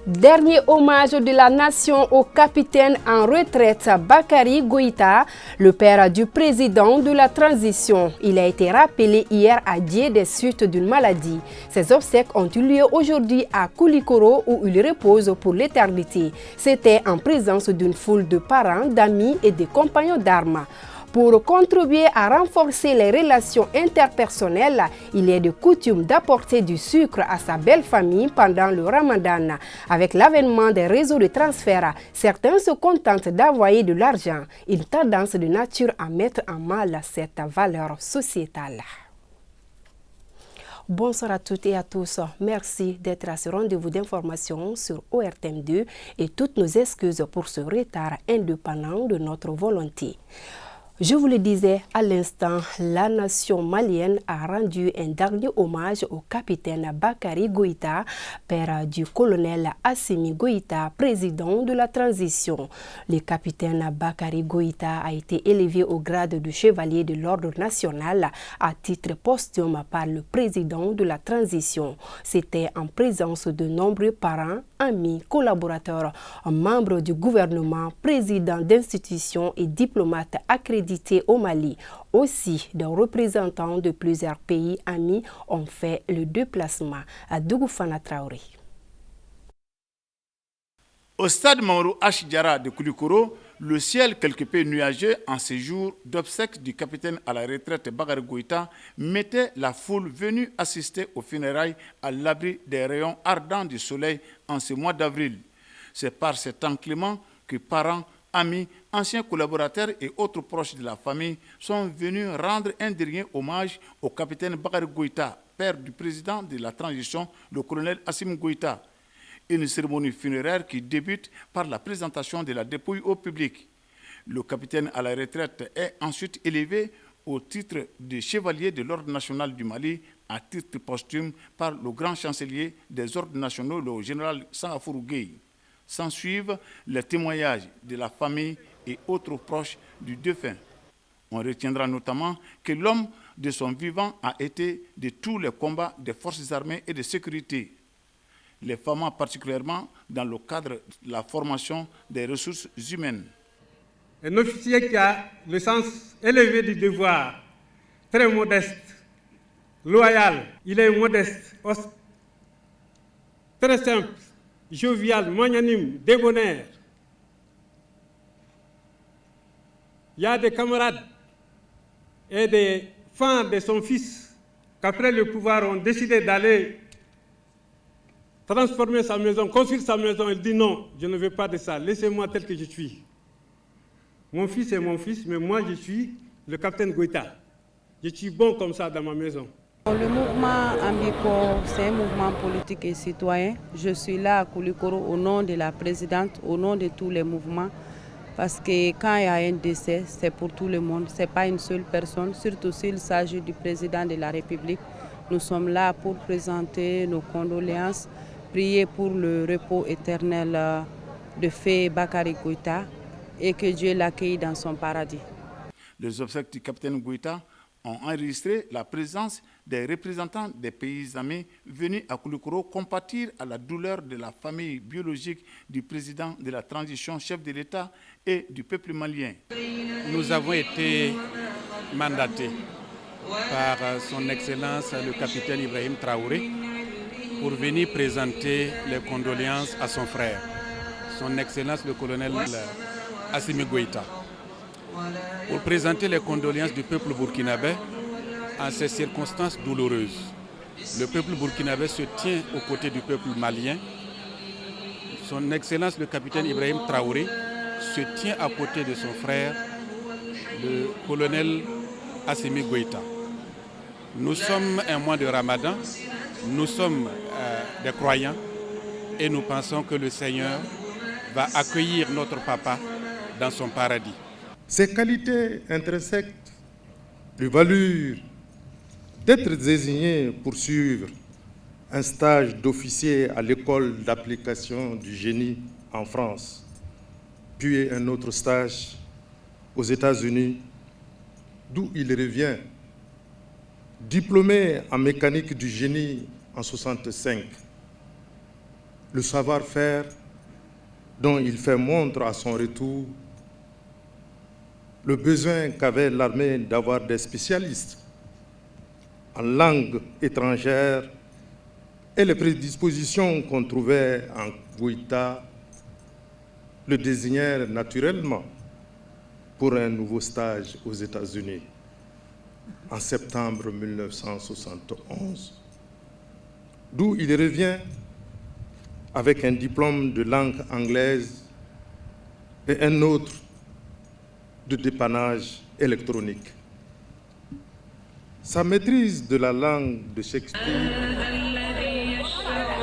Dernier hommage de la nation au capitaine en retraite Bakary Goïta, le père du président de la transition. Il a été rappelé hier à Dié des suites d'une maladie. Ses obsèques ont eu lieu aujourd'hui à Koulikoro où il repose pour l'éternité. C'était en présence d'une foule de parents, d'amis et de compagnons d'armes. Pour contribuer à renforcer les relations interpersonnelles, il est de coutume d'apporter du sucre à sa belle famille pendant le ramadan. Avec l'avènement des réseaux de transfert, certains se contentent d'envoyer de l'argent, une tendance de nature à mettre en mal cette valeur sociétale. Bonsoir à toutes et à tous. Merci d'être à ce rendez-vous d'information sur ORTM2 et toutes nos excuses pour ce retard indépendant de notre volonté. Je vous le disais à l'instant, la nation malienne a rendu un dernier hommage au capitaine Bakary Goïta, père du colonel Assimi Goïta, président de la transition. Le capitaine Bakary Goïta a été élevé au grade de chevalier de l'ordre national à titre posthume par le président de la transition. C'était en présence de nombreux parents, amis, collaborateurs, membres du gouvernement, présidents d'institutions et diplomates accrédités au Mali. Aussi, des représentants de plusieurs pays amis ont fait le déplacement à Dougoufana Traoré. Au stade Mauro H. de Koulikoro, le ciel quelque peu nuageux en ces jours d'obsèques du capitaine à la retraite Bakary Goïta mettait la foule venue assister aux funérailles à l'abri des rayons ardents du soleil en ce mois d'avril. C'est par ce temps clément que parents, amis, anciens collaborateurs et autres proches de la famille sont venus rendre un dernier hommage au capitaine Bakary Goïta, père du président de la transition, le colonel Assimi Goïta. Une cérémonie funéraire qui débute par la présentation de la dépouille au public. Le capitaine à la retraite est ensuite élevé au titre de chevalier de l'ordre national du Mali à titre posthume par le grand chancelier des ordres nationaux, le général Sangafourou Gueye. S'ensuivent les témoignages de la famille et autres proches du défunt. On retiendra notamment que l'homme de son vivant a été de tous les combats des forces armées et de sécurité. Les femmes particulièrement dans le cadre de la formation des ressources humaines. Un officier qui a le sens élevé du devoir, très modeste, loyal, il est modeste, très simple, jovial, magnanime, débonnaire. Il y a des camarades et des fans de son fils qu'après le pouvoir ont décidé d'aller transformer sa maison, construire sa maison. Il dit non, je ne veux pas de ça, laissez-moi tel que je suis. Mon fils est mon fils, mais moi je suis le capitaine Goïta. Je suis bon comme ça dans ma maison. Le mouvement Ambico, c'est un mouvement politique et citoyen. Je suis là à Koulikoro au nom de la présidente, au nom de tous les mouvements. Parce que quand il y a un décès, c'est pour tout le monde, ce n'est pas une seule personne, surtout s'il s'agit du président de la République. Nous sommes là pour présenter nos condoléances, prier pour le repos éternel de feu Bakary Goïta et que Dieu l'accueille dans son paradis. Les obsèques du capitaine Goïta ont enregistré la présence des représentants des pays amis venus à Koulikoro compatir à la douleur de la famille biologique du président de la transition, chef de l'État et du peuple malien. Nous avons été mandatés par son Excellence le capitaine Ibrahim Traoré pour venir présenter les condoléances à son frère, son Excellence le colonel Assimi Goïta. Pour présenter les condoléances du peuple burkinabé en ces circonstances douloureuses. Le peuple burkinabé se tient aux côtés du peuple malien. Son Excellence le capitaine Ibrahim Traoré se tient à côté de son frère, le colonel Assimi Goïta. Nous sommes un mois de Ramadan, nous sommes des croyants et nous pensons que le Seigneur va accueillir notre papa dans son paradis. Ces qualités intrinsèques lui valurent d'être désigné pour suivre un stage d'officier à l'école d'application du génie en France, puis un autre stage aux États-Unis, d'où il revient, diplômé en mécanique du génie en 1965. le savoir-faire dont il fait montre à son retour, le besoin qu'avait l'armée d'avoir des spécialistes en langue étrangère et les prédispositions qu'on trouvait en Goïta le désignèrent naturellement pour un nouveau stage aux États-Unis en septembre 1971, d'où il revient avec un diplôme de langue anglaise et un autre de dépannage électronique. Sa maîtrise de la langue de Shakespeare,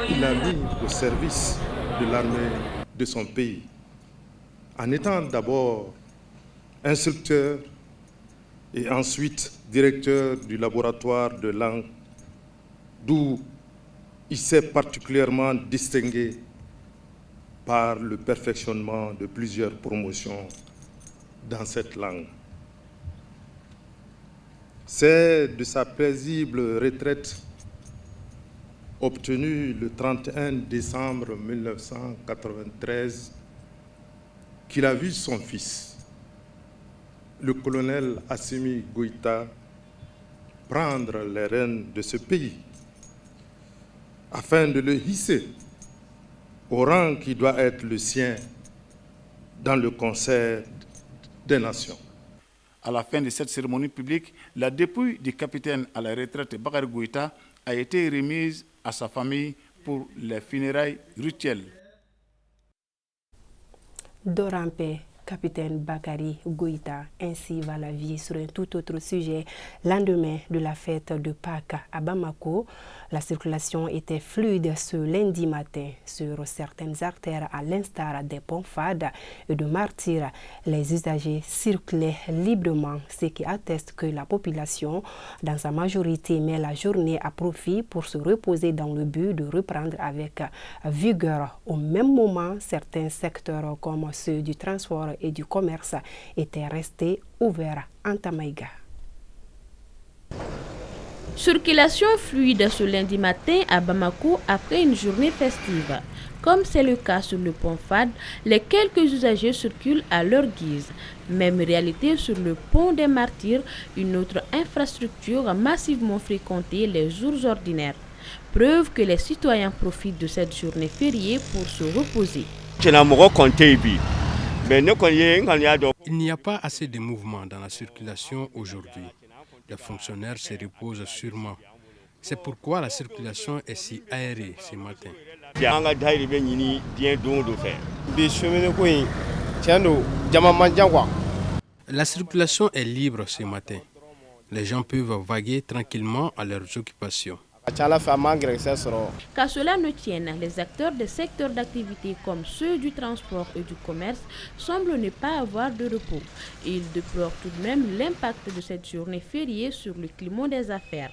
il l'a mis au service de l'armée de son pays, en étant d'abord instructeur et ensuite directeur du laboratoire de langue, d'où il s'est particulièrement distingué par le perfectionnement de plusieurs promotions dans cette langue. C'est de sa paisible retraite obtenue le 31 décembre 1993 qu'il a vu son fils, le colonel Assimi Goïta, prendre les rênes de ce pays afin de le hisser au rang qui doit être le sien dans le concert des nations. À la fin de cette cérémonie publique, la dépouille du capitaine à la retraite Bakary Goïta a été remise à sa famille pour les funérailles rituelles. Dorampe, capitaine Bakary Goïta, ainsi va la vie. Sur un tout autre sujet, lendemain de la fête de Pâques à Bamako, la circulation était fluide ce lundi matin sur certaines artères, à l'instar des ponts Fada et de Martyrs. Les usagers circulaient librement, ce qui atteste que la population, dans sa majorité, met la journée à profit pour se reposer dans le but de reprendre avec vigueur. Au même moment, certains secteurs comme ceux du transport et du commerce étaient restés ouverts en Tamaïga. Circulation fluide ce lundi matin à Bamako après une journée festive. Comme c'est le cas sur le pont Fad, les quelques usagers circulent à leur guise. Même réalité sur le pont des Martyrs, une autre infrastructure massivement fréquentée les jours ordinaires. Preuve que les citoyens profitent de cette journée fériée pour se reposer. Il n'y a pas assez de mouvement dans la circulation aujourd'hui. Les fonctionnaires se reposent sûrement. C'est pourquoi la circulation est si aérée ce matin. La circulation est libre ce matin. Les gens peuvent vaguer tranquillement à leurs occupations. Qu'à cela ne tienne, les acteurs des secteurs d'activité comme ceux du transport et du commerce semblent ne pas avoir de repos. Ils déplorent tout de même l'impact de cette journée fériée sur le climat des affaires.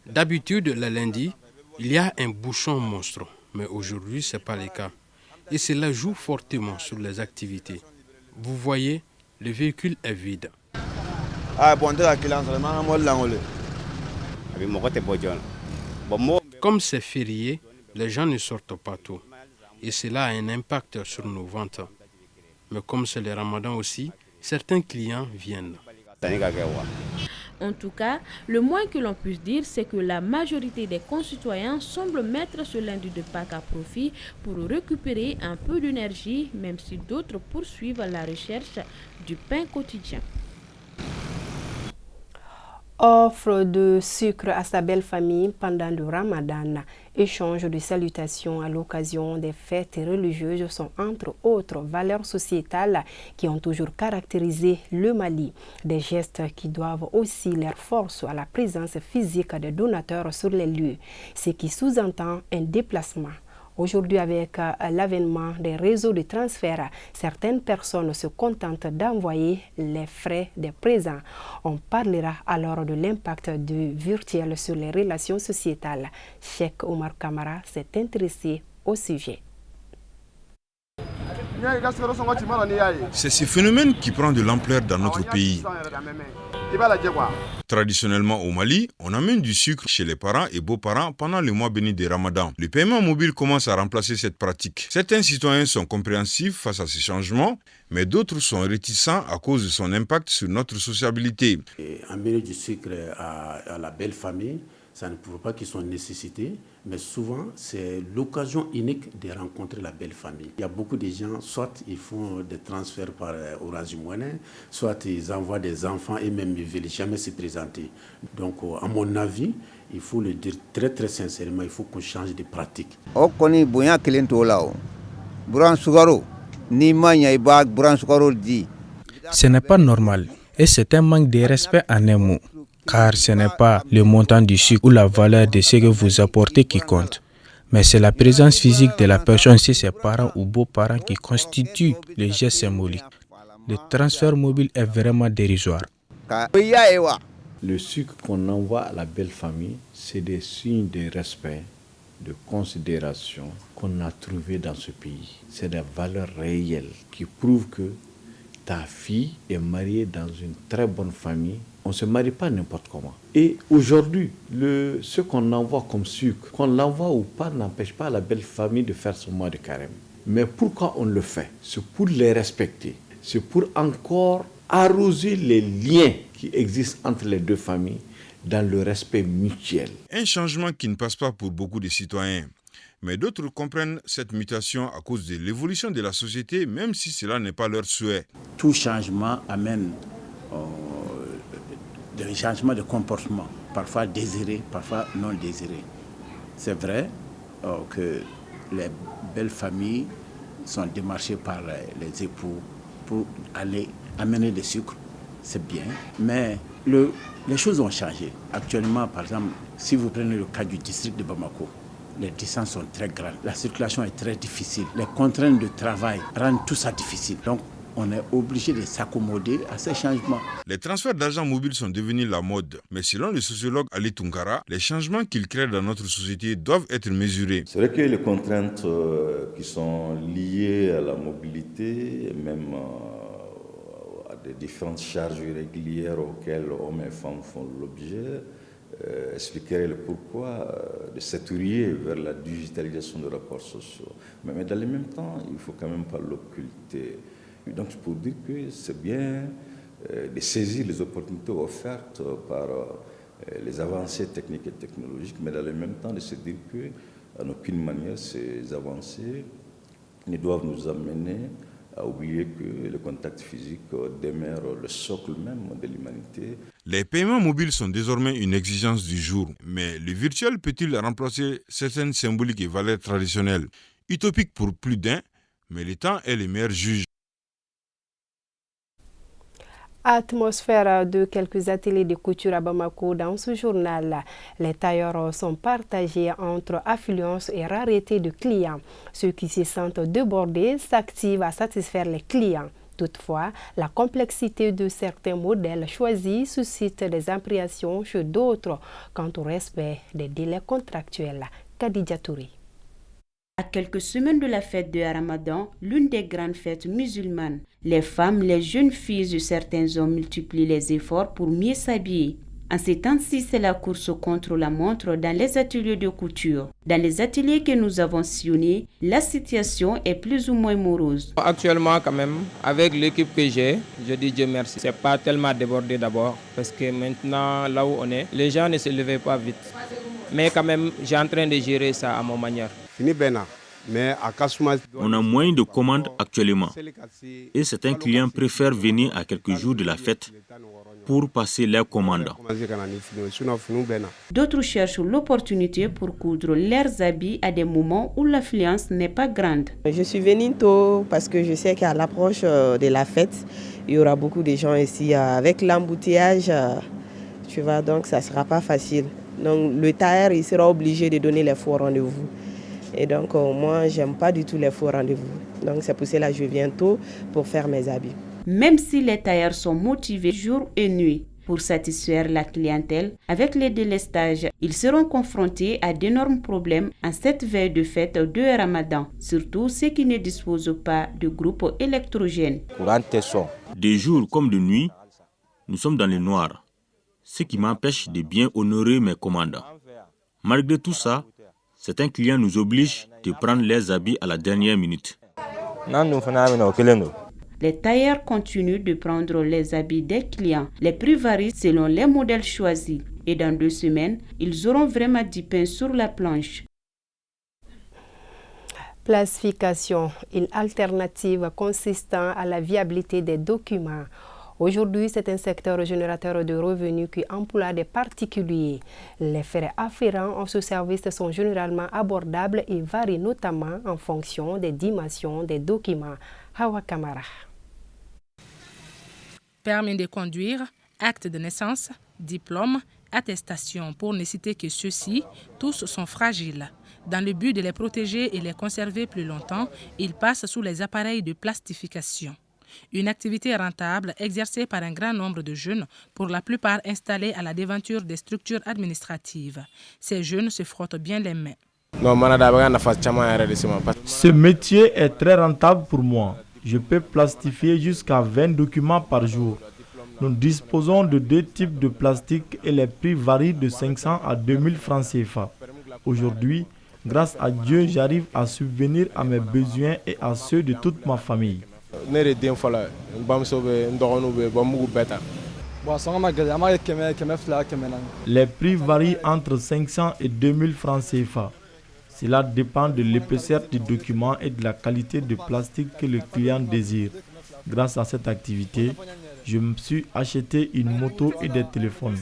D'habitude, le lundi, il y a un bouchon monstre, mais aujourd'hui, ce n'est pas le cas. Et cela joue fortement sur les activités. Vous voyez, le véhicule est vide. Comme c'est férié, les gens ne sortent pas tôt. Et cela a un impact sur nos ventes. Mais comme c'est le ramadan aussi, certains clients viennent. En tout cas, le moins que l'on puisse dire, c'est que la majorité des concitoyens semblent mettre ce lundi de Pâques à profit pour récupérer un peu d'énergie, même si d'autres poursuivent la recherche du pain quotidien. Offre de sucre à sa belle famille pendant le Ramadan. Échange de salutations à l'occasion des fêtes religieuses sont entre autres valeurs sociétales qui ont toujours caractérisé le Mali. Des gestes qui doivent aussi leur force à la présence physique des donateurs sur les lieux, ce qui sous-entend un déplacement. Aujourd'hui, avec l'avènement des réseaux de transfert, certaines personnes se contentent d'envoyer les frais des présents. On parlera alors de l'impact du virtuel sur les relations sociétales. Cheikh Omar Kamara s'est intéressé au sujet. C'est ce phénomène qui prend de l'ampleur dans notre pays. Traditionnellement au Mali, on amène du sucre chez les parents et beaux-parents pendant le mois béni de Ramadan. Le paiement mobile commence à remplacer cette pratique. Certains citoyens sont compréhensifs face à ces changements, mais d'autres sont réticents à cause de son impact sur notre sociabilité. Amener du sucre à la belle famille, ça ne prouve pas qu'ils sont nécessités, mais souvent c'est l'occasion unique de rencontrer la belle famille. Il y a beaucoup de gens, soit ils font des transferts par Orange Money, soit ils envoient des enfants et même ils ne veulent jamais se présenter. Donc à mon avis, il faut le dire très très sincèrement, il faut qu'on change de pratique. Ce n'est pas normal et c'est un manque de respect en un mot. Car ce n'est pas le montant du sucre ou la valeur de ce que vous apportez qui compte, mais c'est la présence physique de la personne chez ses parents ou beaux-parents qui constitue le geste symbolique. Le transfert mobile est vraiment dérisoire. Le sucre qu'on envoie à la belle famille, c'est des signes de respect, de considération qu'on a trouvé dans ce pays. C'est des valeurs réelles qui prouvent que ta fille est mariée dans une très bonne famille. On ne se marie pas n'importe comment. Et aujourd'hui, ce qu'on envoie comme sucre, qu'on l'envoie ou pas, n'empêche pas la belle famille de faire son mois de carême. Mais pourquoi on le fait? C'est pour les respecter. C'est pour encore arroser les liens qui existent entre les deux familles dans le respect mutuel. Un changement qui ne passe pas pour beaucoup de citoyens. Mais d'autres comprennent cette mutation à cause de l'évolution de la société, même si cela n'est pas leur souhait. Tout changement amène des changements de comportement, parfois désirés, parfois non désirés. C'est vrai que les belles familles sont démarchées par les époux pour aller amener des sucres, c'est bien, mais les choses ont changé. Actuellement, par exemple, si vous prenez le cas du district de Bamako, les distances sont très grandes, la circulation est très difficile, les contraintes de travail rendent tout ça difficile. Donc, on est obligé de s'accommoder à ces changements. Les transferts d'argent mobile sont devenus la mode. Mais selon le sociologue Ali Tunkara, les changements qu'ils créent dans notre société doivent être mesurés. C'est vrai que les contraintes qui sont liées à la mobilité, même à des différentes charges irrégulières auxquelles hommes et femmes font l'objet, expliquerait le pourquoi de s'étouriller vers la digitalisation des rapports sociaux. Mais dans le même temps, il ne faut quand même pas l'occulter. Donc, pour dire que c'est bien de saisir les opportunités offertes par les avancées techniques et technologiques, mais dans le même temps de se dire qu'en aucune manière ces avancées ne doivent nous amener à oublier que le contact physique demeure le socle même de l'humanité. Les paiements mobiles sont désormais une exigence du jour, mais le virtuel peut-il remplacer certaines symboliques et valeurs traditionnelles? Utopique pour plus d'un, mais le temps est le meilleur juge. Atmosphère de quelques ateliers de couture à Bamako dans ce journal. Les tailleurs sont partagés entre affluence et rareté de clients. Ceux qui se sentent débordés s'activent à satisfaire les clients. Toutefois, la complexité de certains modèles choisis suscite des appréhensions chez d'autres quant au respect des délais contractuels. Khadija Touré. À quelques semaines de la fête de Ramadan, l'une des grandes fêtes musulmanes, les femmes, les jeunes filles et certains hommes multiplient les efforts pour mieux s'habiller. En ces temps-ci, c'est la course contre la montre dans les ateliers de couture. Dans les ateliers que nous avons sillonnés, la situation est plus ou moins morose. Actuellement, quand même, avec l'équipe que j'ai, je dis Dieu merci. C'est pas tellement débordé d'abord, parce que maintenant, là où on est, les gens ne se levaient pas vite. Mais quand même, j'ai en train de gérer ça à ma manière. On a moins de commandes actuellement et certains clients préfèrent venir à quelques jours de la fête pour passer leurs commandes. D'autres cherchent l'opportunité pour coudre leurs habits à des moments où l'affluence n'est pas grande. Je suis venue tôt parce que je sais qu'à l'approche de la fête, il y aura beaucoup de gens ici. Avec l'embouteillage, tu vois, donc ça ne sera pas facile. Donc le tailleur, il sera obligé de donner les faux rendez-vous. Et donc moi, j'aime pas du tout les faux rendez-vous. Donc c'est pour cela que je viens tôt pour faire mes habits. Même si les tailleurs sont motivés jour et nuit pour satisfaire la clientèle, avec les délestages, ils seront confrontés à d'énormes problèmes en cette veille de fête de Ramadan, surtout ceux qui ne disposent pas de groupes électrogènes. Des jours comme de nuit, nous sommes dans le noir, ce qui m'empêche de bien honorer mes commandes. Malgré tout ça, certains clients nous obligent de prendre les habits à la dernière minute. Les tailleurs continuent de prendre les habits des clients. Les prix varient selon les modèles choisis. Et dans 2 semaines, ils auront vraiment du pain sur la planche. Plastification, une alternative consistant à la viabilité des documents. Aujourd'hui, c'est un secteur générateur de revenus qui emploie des particuliers. Les frais afférents à ce service sont généralement abordables et varient notamment en fonction des dimensions des documents. Hawa Kamara. Permis de conduire, acte de naissance, diplôme, attestation, pour ne citer que ceux-ci, tous sont fragiles. Dans le but de les protéger et les conserver plus longtemps, ils passent sous les appareils de plastification. Une activité rentable exercée par un grand nombre de jeunes, pour la plupart installés à la devanture des structures administratives. Ces jeunes se frottent bien les mains. Ce métier est très rentable pour moi. Je peux plastifier jusqu'à 20 documents par jour. Nous disposons de 2 types de plastique et les prix varient de 500 à 2000 francs CFA. Aujourd'hui, grâce à Dieu, j'arrive à subvenir à mes besoins et à ceux de toute ma famille. Les prix varient entre 500 et 2000 francs CFA. Cela dépend de l'épaisseur du document et de la qualité de plastique que le client désire. Grâce à cette activité, je me suis acheté une moto et des téléphones.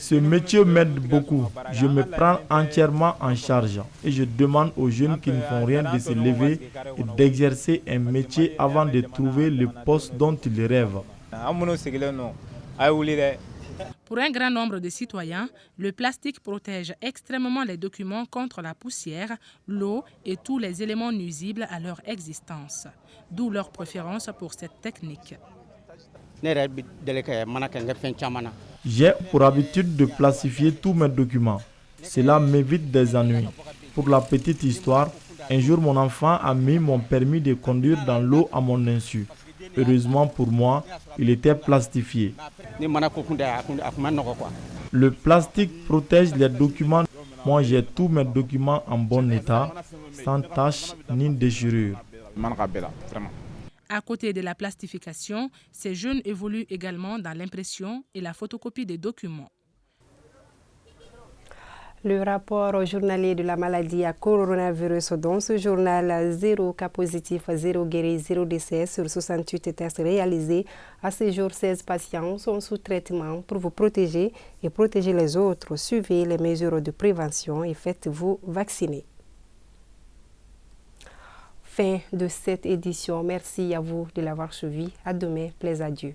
Ce métier m'aide beaucoup. Je me prends entièrement en charge et je demande aux jeunes qui ne font rien de se lever et d'exercer un métier avant de trouver le poste dont ils rêvent. Pour un grand nombre de citoyens, le plastique protège extrêmement les documents contre la poussière, l'eau et tous les éléments nuisibles à leur existence. D'où leur préférence pour cette technique. J'ai pour habitude de plastifier tous mes documents. Cela m'évite des ennuis. Pour la petite histoire, un jour mon enfant a mis mon permis de conduire dans l'eau à mon insu. Heureusement pour moi, il était plastifié. Le plastique protège les documents. Moi, j'ai tous mes documents en bon état, sans tache ni déchirure. À côté de la plastification, ces jeunes évoluent également dans l'impression et la photocopie des documents. Le rapport journalier de la maladie à coronavirus. Dans ce journal, 0 cas positifs, 0 guéris, 0 décès sur 68 tests réalisés. À ce jour, 16 patients sont sous traitement. Pour vous protéger et protéger les autres, suivez les mesures de prévention et faites-vous vacciner. Fin de cette édition. Merci à vous de l'avoir suivi. À demain. Plaise à Dieu.